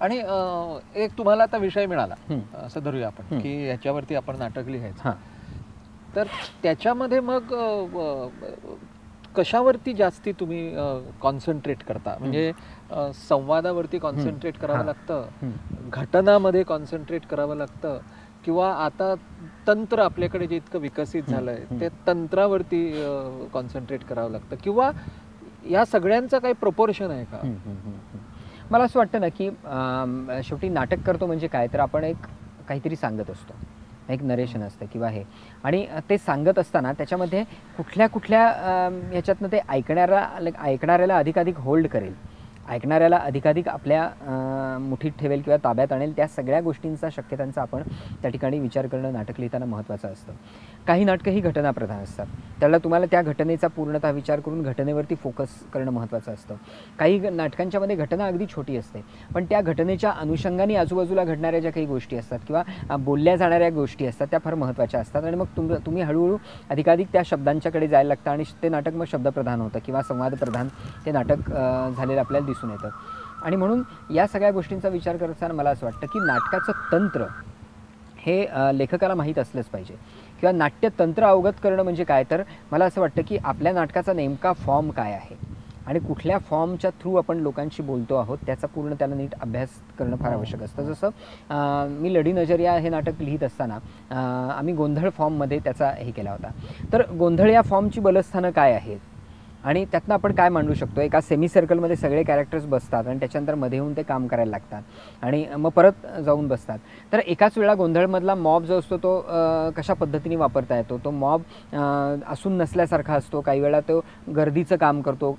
आणि एक तुम्हाला आता विषय मिळाला असं धरूया आपण की ह्याच्यावरती आपण नाटक लिहायचं, तर त्याच्यामध्ये मग कशावरती जास्ती तुम्ही कॉन्सन्ट्रेट करता? म्हणजे संवादावरती कॉन्सन्ट्रेट करावं लागतं, घटनामध्ये कॉन्सन्ट्रेट करावं लागतं, किंवा आता तंत्र आपल्याकडे जे इतकं विकसित झालंय ते तंत्रावरती कॉन्सन्ट्रेट करावं लागतं, किंवा या सगळ्यांचं काही प्रपोर्शन आहे का? मला असं वाटतं ना की शेवटी नाटक करतो म्हणजे काय, तर आपण एक काहीतरी सांगत असतो, एक नरेशन असतं किंवा हे, आणि ते सांगत असताना त्याच्यामध्ये कुठल्या कुठल्या ह्याच्यातनं ते ऐकणाऱ्याला अधिकाधिक होल्ड करेल, ऐकणाऱ्याला अधिकाधिक आपल्या मुठीत ठेवेल किंवा ताब्यात आणेल, त्या सगळ्या गोष्टींचा शक्यतांचा आपण त्या ठिकाणी विचार करणं नाटक लिहिताना महत्त्वाचं असतं. काही नाटकं ही घटनाप्रधान असतात, त्याला तुम्हाला त्या घटनेचा पूर्णतः विचार करून घटनेवरती फोकस करणं महत्त्वाचं असतं. काही नाटकांच्यामध्ये घटना अगदी छोटी असते, पण त्या घटनेच्या अनुषंगाने आजूबाजूला घडणाऱ्या ज्या काही गोष्टी असतात किंवा बोलल्या जाणाऱ्या गोष्टी असतात त्या फार महत्त्वाच्या असतात, आणि मग तुम्ही हळूहळू अधिकाधिक त्या शब्दांच्याकडे जायला लागतं आणि ते नाटक मग शब्दप्रधान होतं किंवा संवादप्रधान ते नाटक झालेलं आपल्याला दिसून येतं. आणि म्हणून या सगळ्या गोष्टींचा विचार करत असताना मला असं वाटतं की नाटकाचं तंत्र हे लेखकाला माहीत असलंच पाहिजे, किंवा नाट्यतंत्र अवगत करणं म्हणजे काय, तर मला असं वाटतं की आपल्या नाटकाचा नेमका फॉर्म काय आहे आणि कुठल्या फॉर्मच्या थ्रू आपण लोकांशी बोलतो आहोत त्याचा पूर्ण त्याला नीट अभ्यास करणं फार आवश्यक असतं. जसं मी लढी नजरिया हे नाटक लिहित असताना आम्ही गोंधळ फॉर्ममध्ये त्याचा हे केला होता. तर गोंधळ या फॉर्मची बलस्थानं काय आहेत आणि त्यातनं आपण काय मांडू शकतो. एका सेमी सर्कलमध्ये सगळे कॅरेक्टर्स बसतात आणि त्याच्यानंतर मध्ये येऊन ते काम करायला लागतात आणि मग परत जाऊन बसतात. तर एकाच वेळा गोंधळमधला मॉब जो असतो तो कशा पद्धतीने वापरता येतो, तो मॉब असून नसल्यासारखा असतो, काही वेळा तो गर्दीचं काम करतो.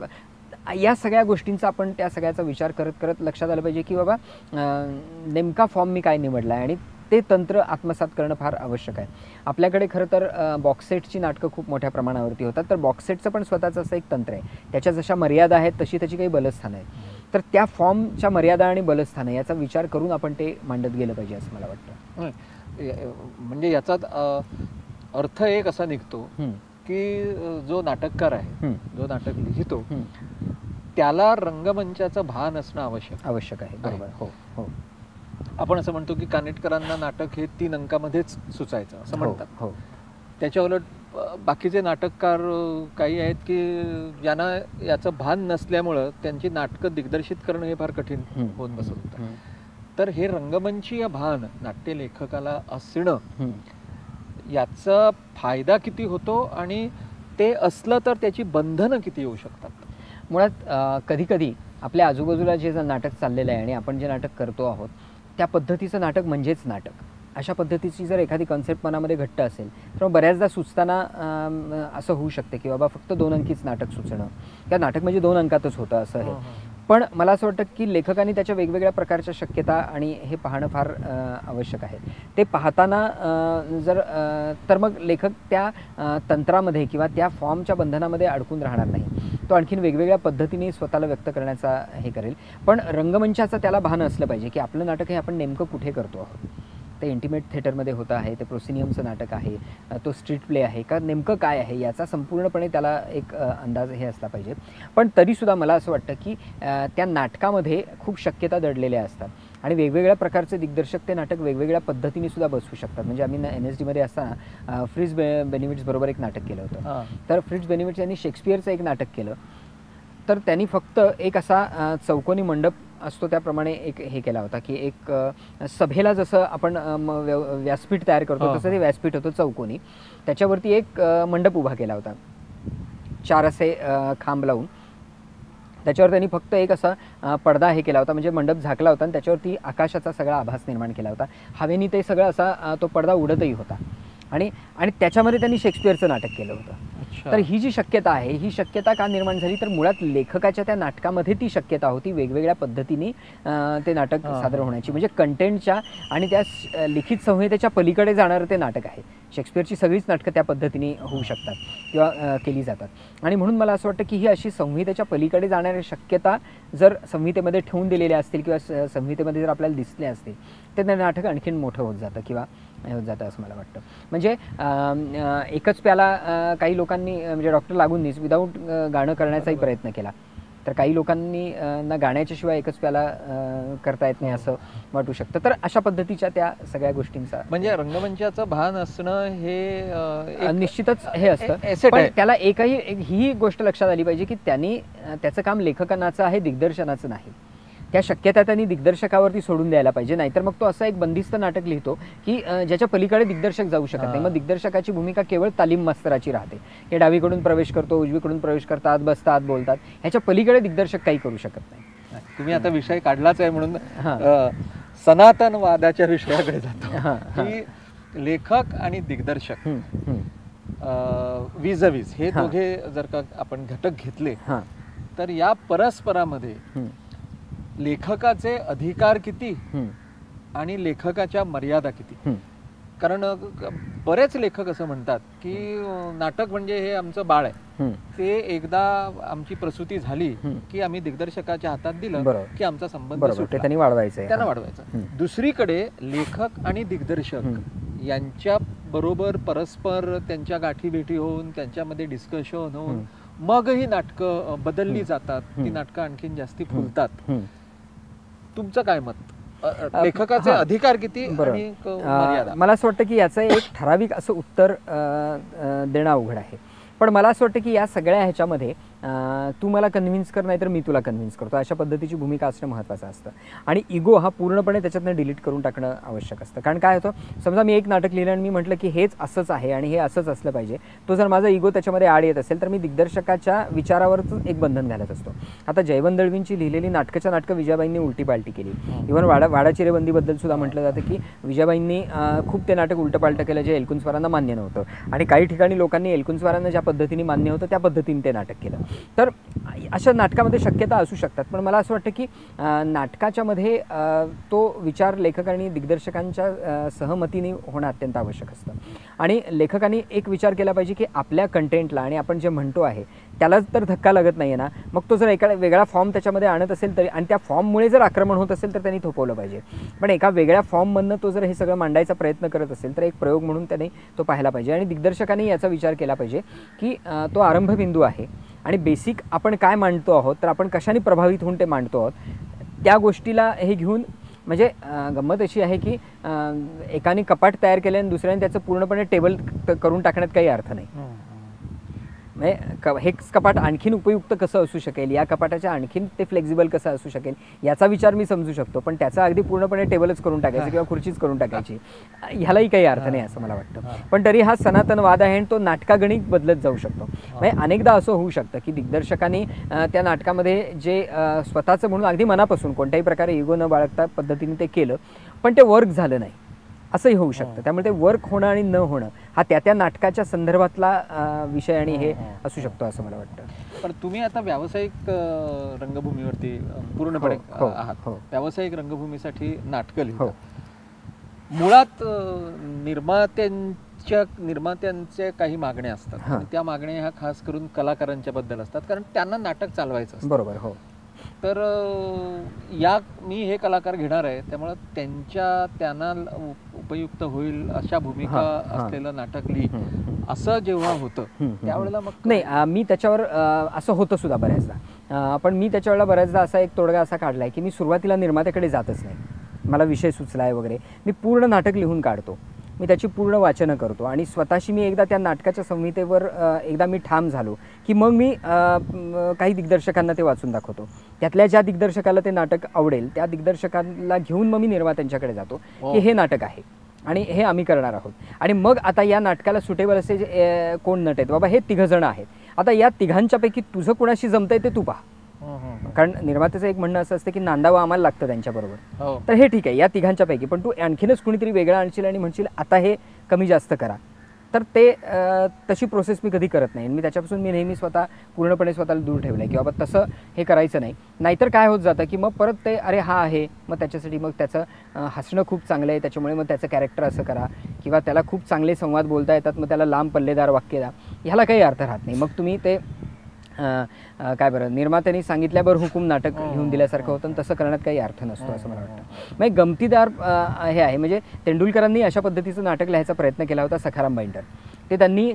या सगळ्या गोष्टींचा आपण त्या सगळ्याचा विचार करत करत लक्षात आलं पाहिजे की बाबा नेमका फॉर्म मी काय निवडला आहे आणि ते तंत्र आत्मसात करणं फार आवश्यक आहे. आपल्याकडे खरं तर बॉक्ससेटची नाटकं खूप मोठ्या प्रमाणावरती होतात, तर बॉक्ससेटचं पण स्वतःचं असं एक तंत्र आहे, त्याच्या जशा मर्यादा आहेत तशी त्याची काही बलस्थानं आहेत. तर त्या फॉर्मच्या मर्यादा आणि बलस्थानं याचा विचार करून आपण ते मांडत गेलं पाहिजे असं मला वाटतं. म्हणजे याचा अर्थ एक असा निघतो की जो नाटककार आहे, जो नाटक लिहितो, त्याला रंगमंचाचं भान असणं आवश्यक आहे. बरोबर. हो हो. आपण असं म्हणतो की कानेटकरांना नाटक हे 3 अंकामध्येच सुचायचं असं म्हणतात. हो. त्याच्या उलट बाकीचे नाटककार काही आहेत की ज्यांना याचं भान नसल्यामुळं त्यांची नाटकं दिग्दर्शित करणं हे फार कठीण होऊन बसत होतं. तर हे रंगमंचीय भान नाट्य लेखकाला असणं याचा फायदा किती होतो आणि ते असलं तर त्याची बंधनं किती येऊ शकतात? मुळात कधीकधी आपल्या आजूबाजूला जे नाटक चाललेलं आहे आणि आपण जे नाटक करतो आहोत त्या पद्धतीचं नाटक म्हणजेच नाटक, अशा पद्धतीची जर एखादी कॉन्सेप्ट मनामध्ये घट्ट असेल तर बऱ्याचदा सुचताना असं होऊ शकते की बाबा फक्त 2 अंकीच नाटक सुचणं, किंवा नाटक म्हणजे 2 अंकातच होतं असं हे. पण मला असं वाटतं की लेखकांनी त्याच्या वेगवेगळ्या प्रकारच्या शक्यता आणि हे पाहणं फार आवश्यक आहे. ते पाहताना जर तर मग लेखक त्या तंत्रामध्ये किंवा त्या फॉर्मच्या बंधनामध्ये अडकून राहणार नाही, तो आणखीन वेगवेगळ्या पद्धतीने स्वतःला व्यक्त करण्याचा हे करेल. पण रंगमंचाचं त्याला भान असलं पाहिजे की आपलं नाटक हे आपण नेमकं कुठे करतो आहोत. ते इंटिमेट थिएटरमध्ये होतं आहे, ते प्रोसिनियमचं नाटक आहे, तो स्ट्रीट प्ले आहे का, नेमकं काय आहे याचा संपूर्णपणे त्याला एक अंदाज हे असला पाहिजे. पण तरीसुद्धा मला असं वाटतं की त्या नाटकामध्ये खूप शक्यता दडलेल्या असतात आणि वेगवेगळ्या प्रकारचे दिग्दर्शक ते नाटक वेगवेगळ्या पद्धतीने सुद्धा बसवू शकतात. म्हणजे आम्ही NSDमध्ये असताना फ्रिट्झ बेनिविट्स बरोबर एक नाटक केलं होतं. तर फ्रिट्झ बेनिविट्स यांनी शेक्सपियरचं एक नाटक केलं, तर त्यांनी फक्त एक असा चौकोनी मंडप असतो त्याप्रमाणे एक हे केला होता की एक सभेला जसं आपण व्यासपीठ तयार करतो तसं ते व्यासपीठ होतं चौकोनी, त्याच्यावरती एक मंडप उभा केला होता 4 असे खांब लावून. त्याच्यावर त्यांनी फक्त एक असा पडदा हे केला होता, म्हणजे मंडप झाकला होता आणि त्याच्यावरती आकाशाचा सगळा आभास निर्माण केला होता. हवेनी ते सगळं असा तो पडदा उडतही होता आणि त्याच्यामध्ये त्यांनी शेक्सपियरचं नाटक केलं होतं. तर ही जी शक्यता आहे, ही शक्यता का निर्माण झाली, तर मुळात लेखकाच्या त्या नाटकामध्ये ती शक्यता होती वेगवेगळ्या पद्धतीने ते नाटक सादर होण्याची. म्हणजे कंटेंटच्या आणि त्या लिखित संहितेच्या पलीकडे जाणारं ते नाटक आहे. शेक्सपियरची सगळीच नाटकं त्या पद्धतीने होऊ शकतात किंवा केली जातात. आणि म्हणून मला असं वाटतं की ही अशी संहितेच्या पलीकडे जाणाऱ्या शक्यता जर संहितेमध्ये ठेवून दिलेल्या असतील किंवा संहितेमध्ये जर आपल्याला दिसले असतील तर ते नाटक आणखीन मोठं होत जातं किंवा हे होत जातं असं मला वाटतं. म्हणजे एकच प्याला काही लोकांनी म्हणजे डॉक्टर लागूंनीच विदाऊट गाणं करण्याचाही प्रयत्न केला. तर काही लोकांनी ना गाण्याच्या शिवाय एकच प्याला करता येत नाही असं वाटू शकतं. तर अशा पद्धतीच्या त्या सगळ्या गोष्टींचा म्हणजे रंगमंचाचं भान असणं हे निश्चितच हे असतं. पण त्याला ही गोष्ट लक्षात आली पाहिजे की त्यांनी त्याचं काम लेखकांचं आहे, दिग्दर्शनाचं नाही. त्या शक्यता त्यांनी दिग्दर्शकावरती सोडून द्यायला पाहिजे. नाहीतर मग तो असं एक बंदिस्त नाटक लिहितो की ज्याच्या पलीकडे दिग्दर्शक जाऊ शकत नाही. मग दिग्दर्शकाची भूमिका केवळ तालीम मास्तराची राहते. हे डावीकडून प्रवेश करतो, उजवीकडून प्रवेश करतात, बसतात, बोलतात. ह्याच्या पलीकडे दिग्दर्शक काही करू शकत नाही. तुम्ही आता विषय काढलाच आहे म्हणून सनातनवादाच्या विषयाकडे जातो की लेखक आणि दिग्दर्शक वीज हे दोघे जर का आपण घटक घेतले तर या परस्परामध्ये लेखकाचे अधिकार किती आणि लेखकाच्या मर्यादा किती. कारण बरेच लेखक असं म्हणतात की नाटक म्हणजे हे आमचं बाळ आहे, ते एकदा आमची प्रसूती झाली की आम्ही दिग्दर्शकाच्या हातात दिलं की आमचा संबंध त्यांना वाढवायचा. दुसरीकडे लेखक आणि दिग्दर्शक यांच्या बरोबर परस्पर त्यांच्या गाठीभेटी होऊन त्यांच्यामध्ये डिस्कशन होऊन मग ही नाटकं बदलली जातात, ती नाटकं आणखीन जास्ती फुलतात. तुमचं काय मत? लेखकाचे अधिकार किती आणि मर्यादा? मला असं वाटतं की याचं एक ठराविक असं उत्तर देणं अवघड आहे. पण मला असं वाटतं की या सगळ्या ह्याच्यामध्ये तू मला कन्व्हिन्स कर नाही तर मी तुला कन्व्हिन्स करतो अशा पद्धतीची भूमिका असणं महत्त्वाचं असतं. आणि इगो हा पूर्णपणे त्याच्यातनं डिलीट करून टाकणं आवश्यक असतं. कारण काय होतं, समजा मी एक नाटक लिहिलं आणि मी म्हटलं की हेच असंच आहे आणि हे असंच असलं पाहिजे, तो जर माझा इगो त्याच्यामध्ये आड येत असेल तर मी दिग्दर्शकाच्या विचारावरच एक बंधन घालत असतो. आता जयवंत दळवींची लिहिलेली नाटकं विजयाबाईंनी उलटी पालटी केली. इव्हन वाडा चिरेबंदीबद्दल सुद्धा म्हटलं जातं की विजयाबाईंनी खूप ते नाटक उलटपालट केलं जे एलकुंचवारांना मान्य नव्हतं. आणि काही ठिकाणी लोकांनी एलकुंचवारांना ज्या पद्धतीने मान्य होतं त्या पद्धतीने ते नाटक केलं. तर अशा नाटकामध्ये शक्यता असू शकतात. पण मला असं वाटतं की नाटकाच्या मध्ये तो विचार लेखक आणि दिग्दर्शकांच्या सहमतीने होणं अत्यंत आवश्यक असतं. आणि लेखकांनी एक विचार केला पाहिजे की आपल्या कंटेंटला आणि आपण जे म्हणतो आहे त्यालाच तर धक्का लागत नाही ना, मग तो जर एका वेगळा फॉर्म त्याच्यामध्ये आणत असेल तरी आणि त्या फॉर्ममुळे जर आक्रमण होत असेल तर त्यांनी थोपवलं पाहिजे. पण एका वेगळ्या फॉर्ममधनं तो जर हे सगळं मांडायचा प्रयत्न करत असेल तर एक प्रयोग म्हणून त्याने तो पाहायला पाहिजे. आणि दिग्दर्शकांनी याचा विचार केला पाहिजे की तो आरंभबिंदू आहे आणि बेसिक आपण काय मांडतो आहोत, तर आपण कशाने प्रभावित होऊन ते मांडतो आहोत त्या गोष्टीला हे घेऊन. म्हणजे गंमत अशी आहे की एकाने कपाट तयार केले आणि दुसऱ्याने त्याचं पूर्णपणे टेबल करून टाकण्यात काही अर्थ नाही. म्हणजे हे कपाट आणखीन उपयुक्त कसं असू शकेल, या कपाटाच्या आणखीन ते फ्लेक्झिबल कसं असू शकेल याचा विचार मी समजू शकतो. पण त्याचा अगदी पूर्णपणे टेबलच करून टाकायचं किंवा खुर्चीच करून टाकायची ह्यालाही काही अर्थ नाही असं मला वाटतं. पण तरी हा सनातनवाद आहे आणि तो नाटकागणिक बदलत जाऊ शकतो. म्हणजे अनेकदा असं होऊ शकतं की दिग्दर्शकांनी त्या नाटकामध्ये जे स्वतःचं म्हणून अगदी मनापासून कोणत्याही प्रकारे इगो न बाळगता पद्धतीने ते केलं पण ते वर्क झालं नाही असंही होऊ शकतं. त्यामुळे ते वर्क होणं आणि न होणं हा त्या नाटकाच्या संदर्भातला विषय आणि हे असू शकतो असं मला वाटतं. पण तुम्ही आता व्यावसायिक रंगभूमीवरती पूर्णपणे आहात. व्यावसायिक रंगभूमीसाठी नाटकं लिहिता. मुळात निर्मात्यांच्या काही मागण्या असतात आणि त्या मागण्या ह्या खास करून कलाकारांच्या बद्दल असतात, कारण त्यांना नाटक चालवायचं असतं. बरोबर. हो. तर मी हे कलाकार घेणार आहे त्यामुळे त्यांना उपयुक्त होईल अशा भूमिका असलेलं नाटक लिही असं जेव्हा होतं त्यावेळेला मग नाही, मी त्याच्यावर असं होतं सुद्धा बऱ्याचदा. पण मी त्याच्यावेळेला बऱ्याचदा असा एक तोडगा असा काढलाय की मी सुरुवातीला निर्मात्याकडे जातच नाही. मला विषय सुचलाय वगैरे, मी पूर्ण नाटक लिहून काढतो, मी त्याची पूर्ण वाचनं करतो आणि स्वतःशी मी एकदा त्या नाटकाच्या संहितेवर एकदा मी ठाम झालो की मग मी काही दिग्दर्शकांना ते वाचून दाखवतो. त्यातल्या ज्या दिग्दर्शकाला ते नाटक आवडेल त्या दिग्दर्शकांना घेऊन मग मी निर्मात्यांच्याकडे जातो की हे नाटक आहे आणि हे आम्ही करणार आहोत. आणि मग आता या नाटकाला सुटेबल असे जे कोण नट आहेत, बाबा हे 3 जण आहेत, आता या 3घांच्यापैकी तुझं कोणाशी जमतंय ते तू पहा. कारण निर्मात्याचं एक म्हणणं असं असतं की नांदावं आम्हाला लागतं त्यांच्याबरोबर. तर हे ठीक आहे या 3घांच्यापैकी, पण तू आणखीनच कुणीतरी वेगळं आणशील आणि म्हणशील आता हे कमी जास्त करा, तर ते तशी प्रोसेस मी कधी करत नाही. मी त्याच्यापासून मी नेहमी पूर्णपणे स्वतःला दूर ठेवलं आहे की बाबा तसं हे करायचं नाही. नाहीतर काय होत जातं की मग परत ते अरे हा आहे, मग त्याच्यासाठी मग त्याचं हसणं खूप चांगलं आहे त्याच्यामुळे मग त्याचं कॅरेक्टर असं करा, किंवा त्याला खूप चांगले संवाद बोलता येतात मग त्याला लांब पल्लेदार वाक्य द्या, ह्याला काही अर्थ राहत नाही. मग तुम्ही ते काय बरं निर्मात्यांनी सांगितल्यावर हुकूम नाटक लिहून दिल्यासारखं होतं, तसं करण्यात काही अर्थ नसतो असं मला वाटतं. म्हणजे गमतीदार हे आहे. म्हणजे तेंडुलकरांनी अशा पद्धतीचं नाटक लिहायचा प्रयत्न केला होता, सखाराम बाइंडर. ते त्यांनी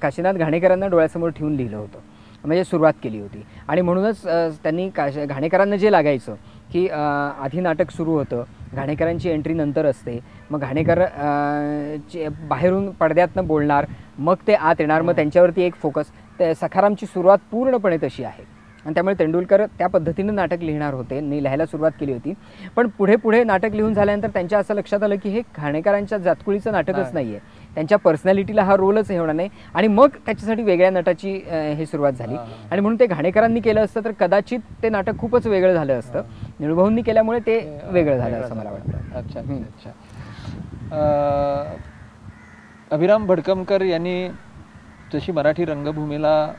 काशीनाथ घाणेकरांना डोळ्यासमोर ठेवून लिहिलं होतं म्हणजे सुरुवात केली होती. आणि म्हणूनच त्यांनी घाणेकरांना जे लागायचं की आधी नाटक सुरू होतं, घाणेकरांची एंट्री नंतर असते, मग घाणेकर बाहेरून पडद्यातनं बोलणार, मग ते आत येणार, मग त्यांच्यावरती एक फोकस. सखारामची सुरुवात पूर्णपणे तशी आहे आणि त्यामुळे तेंडुलकर त्या पद्धतीनं नाटक लिहिणार होते, लिहायला सुरुवात केली होती. पण पुढे पुढे नाटक लिहून झाल्यानंतर त्यांच्या असं लक्षात आलं की हे घाणेकरांच्या जातकुळीचं नाटकच नाही आहे, त्यांच्या पर्सनॅलिटीला हा रोलच हे होणार नाही. आणि मग त्याच्यासाठी वेगळ्या नटाची हे सुरुवात झाली. आणि म्हणून ते घाणेकरांनी केलं असतं तर कदाचित ते नाटक खूपच वेगळं झालं असतं. निळूभाऊंनी केल्यामुळे ते वेगळं झालं असं मला वाटतं. अच्छा अच्छा. अभिराम भडकमकर यांनी जशी मराठी रंगभूमीला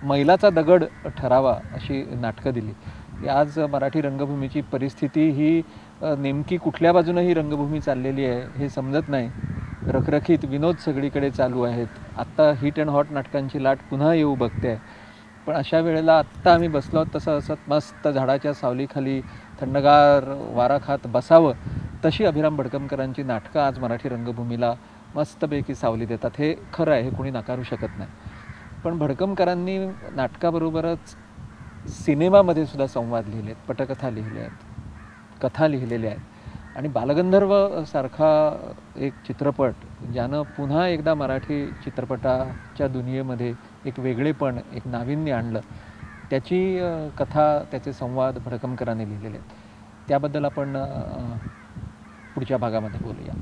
मैलाचा दगड ठरावा अशी नाटकं दिली, आज मराठी रंगभूमीची परिस्थिती ही नेमकी कुठल्या बाजूनं ही रंगभूमी चाललेली आहे हे समजत नाही. रखरखीत विनोद सगळीकडे चालू आहेत. आत्ता हिट अँड हॉट नाटकांची लाट पुन्हा येऊ बघते. पण अशा वेळेला आत्ता आम्ही बसलो आहोत तसं असत मस्त झाडाच्या सावलीखाली थंडगार वारा खात बसावं, तशी अभिराम भडकमकरांची नाटकं आज मराठी रंगभूमीला मस्तपैकी सावली देतात. हे खरं आहे, हे कोणी नाकारू शकत नाही. पण भडकमकरांनी नाटकाबरोबरच सिनेमामध्ये सुद्धा संवाद लिहिलेत, पटकथा लिहिल्या आहेत, कथा लिहिलेल्या आहेत. आणि बालगंधर्व सारखा एक चित्रपट ज्यानं पुन्हा एकदा मराठी चित्रपटाच्या दुनियेमध्ये एक वेगळेपण, एक नाविन्य आणलं, त्याची कथा, त्याचे संवाद भडकमकरांनी लिहिलेले आहेत. त्याबद्दल आपण पुढच्या भागामध्ये बोलूया.